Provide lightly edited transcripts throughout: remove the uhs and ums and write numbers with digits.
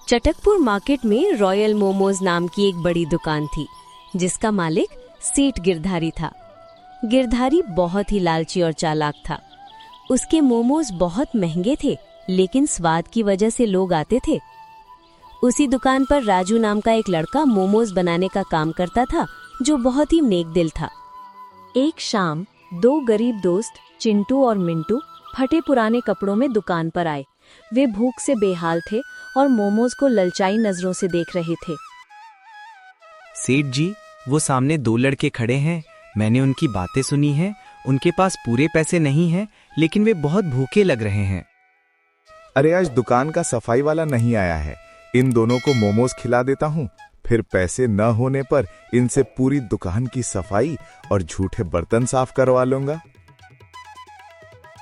Chatakpur market में royal momos नाम की एक बड़ी दुकान थी, जिसका मालिक सेठ गिरधारी था। गिरधारी बहुत ही लालची और चालाक था। उसके मोमोज बहुत महंगे थे, लेकिन स्वाद की वजह से लोग आते थे। उसी दुकान पर राजू नाम का एक लड़का मोमोज बनाने का काम करता था, जो बहुत ही नेक दिल था। एक शाम दो गरीब दोस्त चिंटू और मिंटू फटे पुराने कपड़ों में दुकान पर आए। वे भूख से बेहाल थे और मोमोज को ललचाई नजरों से देख रहे थे। सेठ जी, वो सामने दो लड़के खड़े हैं, मैंने उनकी बातें सुनी हैं। उनके पास पूरे पैसे नहीं हैं, लेकिन वे बहुत भूखे लग रहे हैं। अरे आज दुकान का सफाई वाला नहीं आया है, इन दोनों को मोमोज खिला देता हूँ, फिर पैसे न होने पर इनसे पूरी दुकान की सफाई और झूठे बर्तन साफ करवा लूंगा।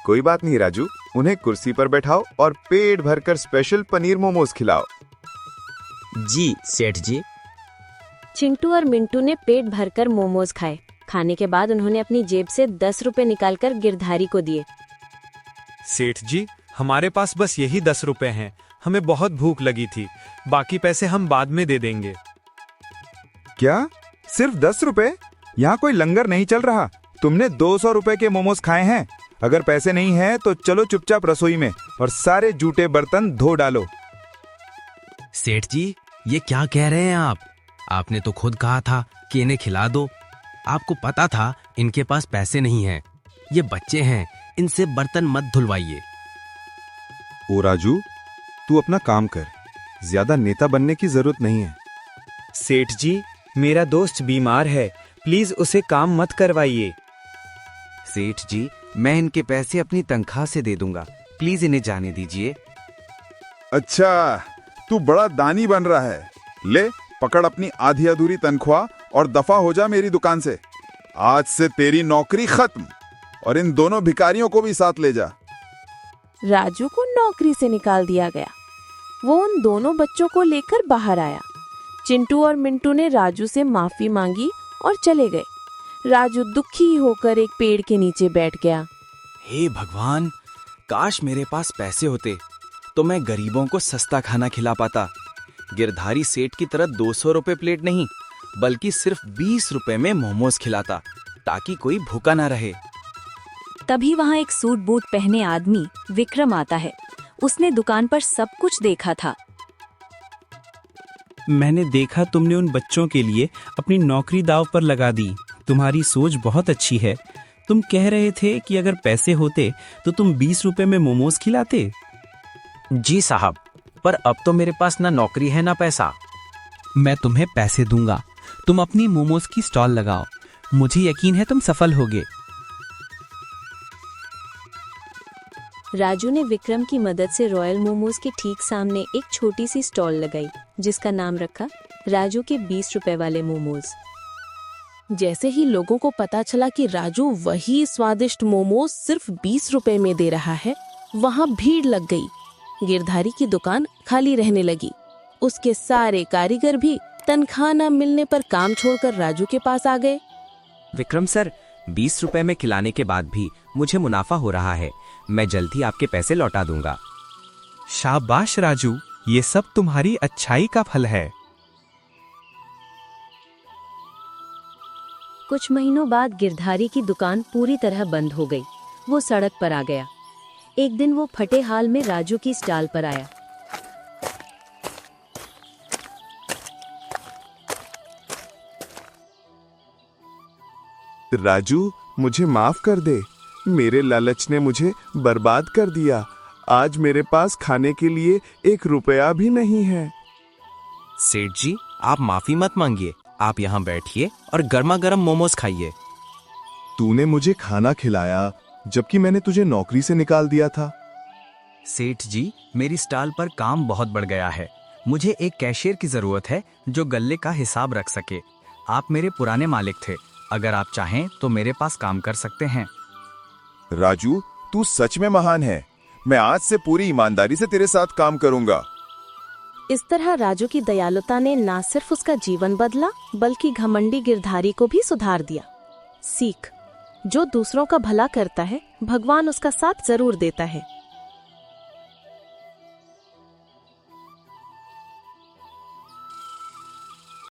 कोई बात नहीं राजू, उन्हें कुर्सी पर बैठाओ और पेट भरकर स्पेशल पनीर मोमोज खिलाओ। जी सेठ जी। चिंटू और मिंटू ने पेट भरकर मोमोज खाए। खाने के बाद उन्होंने अपनी जेब से 10 रुपए निकालकर गिरधारी को दिए। सेठ जी, हमारे पास बस यही 10 रुपए हैं, हमें बहुत भूख लगी थी, बाकी पैसे हम बाद में दे देंगे। क्या सिर्फ 10 रुपए? यहाँ कोई लंगर नहीं चल रहा। तुमने 200 रुपए के मोमोज खाए हैं। अगर पैसे नहीं हैं तो चलो चुपचाप रसोई में और सारे जूठे बर्तन धो डालो। सेठ जी, ये क्या कह रहे हैं आप? आपने तो खुद कहा था कि इन्हें खिला दो। आपको पता था इनके पास पैसे नहीं हैं। ये बच्चे हैं, इनसे बर्तन मत धुलवाइए। ओ राजू, तू अपना काम कर, ज्यादा नेता बनने की जरूरत नहीं है। सेठ जी, मेरा दोस्त बीमार है, प्लीज उसे काम मत करवाइए। सेठ जी, मैं इनके पैसे अपनी तनख्वाह से दे दूंगा, प्लीज इन्हें जाने दीजिए। अच्छा, तू बड़ा दानी बन रहा है। ले पकड़ अपनी आधी अधूरी तनख्वाह और दफा हो जा मेरी दुकान से। आज से तेरी नौकरी खत्म, और इन दोनों भिखारियों को भी साथ ले जा। राजू को नौकरी से निकाल दिया गया। वो उन दोनों बच्चों को लेकर बाहर आया। चिंटू और मिंटू ने राजू से माफी मांगी और चले गए। राजू दुखी होकर एक पेड़ के नीचे बैठ गया। हे भगवान, काश मेरे पास पैसे होते तो मैं गरीबों को सस्ता खाना खिला पाता। गिरधारी सेठ की तरह 200 रुपए प्लेट नहीं, बल्कि सिर्फ 20 रुपए में मोमोज खिलाता, ताकि कोई भूखा ना रहे। तभी वहाँ एक सूट बूट पहने आदमी विक्रम आता है। उसने दुकान पर सब कुछ देखा था। मैंने देखा तुमने उन बच्चों के लिए अपनी नौकरी दांव पर लगा दी। तुम्हारी सोच बहुत अच्छी है। तुम कह रहे थे कि अगर पैसे होते तो तुम 20 रुपए में मोमोज खिलाते। जी साहब, पर अब तो मेरे पास ना नौकरी है ना पैसा। मैं तुम्हें पैसे दूंगा, तुम अपनी मोमोज की स्टॉल लगाओ। मुझे यकीन है तुम सफल होगे। राजू ने विक्रम की मदद से रॉयल मोमोज के ठीक सामने एक छोटी सी स्टॉल लगाई, जिसका नाम रखा राजू के 20 रुपए वाले मोमोज। जैसे ही लोगों को पता चला कि राजू वही स्वादिष्ट मोमोज सिर्फ 20 रुपए में दे रहा है, वहाँ भीड़ लग गई। गिरधारी की दुकान खाली रहने लगी। उसके सारे कारीगर भी तनख्वाह न मिलने पर काम छोड़कर राजू के पास आ गए। विक्रम सर, 20 रुपए में खिलाने के बाद भी मुझे मुनाफा हो रहा है। मैं जल्द ही आपके पैसे लौटा दूंगा। शाबाश राजू, ये सब तुम्हारी अच्छाई का फल है। कुछ महीनों बाद गिरधारी की दुकान पूरी तरह बंद हो गई। वो सड़क पर आ गया। एक दिन वो फटे हाल में राजू की स्टॉल पर आया। राजू, मुझे माफ कर दे। मेरे लालच ने मुझे बर्बाद कर दिया। आज मेरे पास खाने के लिए 1 रुपया भी नहीं है। सेठ जी, आप माफी मत मांगिए। आप यहाँ बैठिए और गर्मा गर्म मोमोज खाइए। तूने मुझे खाना खिलाया जबकि मैंने तुझे नौकरी से निकाल दिया था। सेठ जी, मेरी स्टॉल पर काम बहुत बढ़ गया है। मुझे एक कैशियर की जरूरत है जो गल्ले का हिसाब रख सके। आप मेरे पुराने मालिक थे, अगर आप चाहें तो मेरे पास काम कर सकते हैं। राजू, तू सच में महान है। मैं आज से पूरी ईमानदारी से तेरे साथ काम करूंगा। इस तरह राजू की दयालुता ने न सिर्फ उसका जीवन बदला, बल्कि घमंडी गिरधारी को भी सुधार दिया। सीख: जो दूसरों का भला करता है, भगवान उसका साथ जरूर देता है।